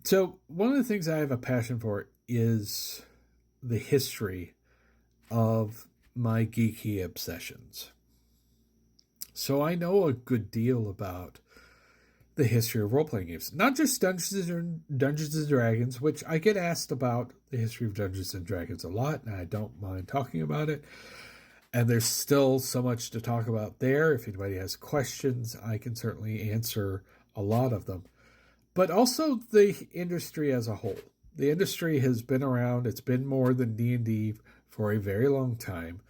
So, one of the things I have a passion for is the history of my geeky obsessions. So, I know a good deal about the history of role playing games, not just Dungeons and Dragons, which I get asked about the history of Dungeons and Dragons a lot, and I don't mind talking about it. And there's still so much to talk about there. If anybody has questions, I can certainly answer a lot of them. But also the industry as a whole. The industry has been around. It's been more than D&D for a very long time.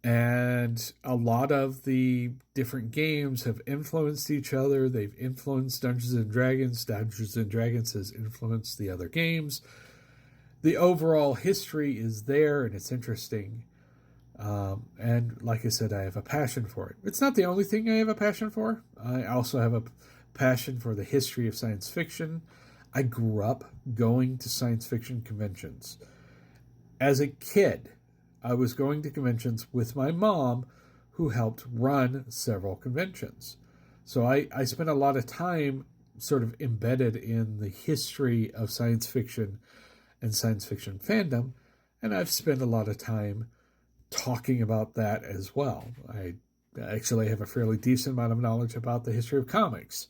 And a lot of the different games have influenced each other. They've influenced Dungeons and Dragons. Dungeons and Dragons has influenced the other games. The overall history is there and it's interesting. And like I said, I have a passion for it. It's not the only thing I have a passion for. I also have a passion for the history of science fiction. I grew up going to science fiction conventions. As a kid, I was going to conventions with my mom, who helped run several conventions. So I spent a lot of time sort of embedded in the history of science fiction and science fiction fandom, and I've spent a lot of time talking about that as well. I actually have a fairly decent amount of knowledge about the history of comics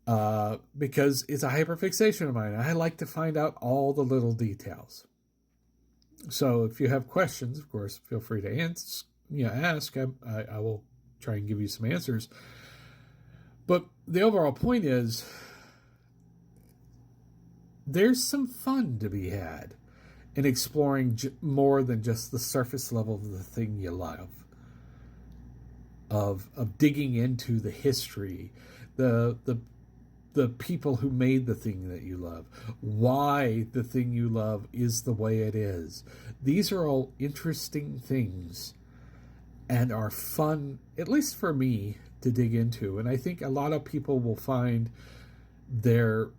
because it's a hyperfixation of mine. I like to find out all the little details. So if you have questions, of course, feel free to ask. I will try and give you some answers. But the overall point is there's some fun to be had in exploring more than just the surface level of the thing you love, of digging into the history, the people who made the thing that you love, why the thing you love is the way it is. These are all interesting things and are fun, at least for me, to dig into. And I think a lot of people will find their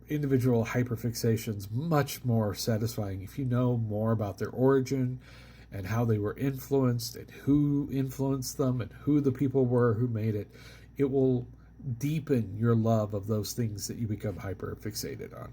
individual hyperfixations much more satisfying if you know more about their origin and how they were influenced and who influenced them and who the people were who made it. It will deepen your love of those things that you become hyper fixated on.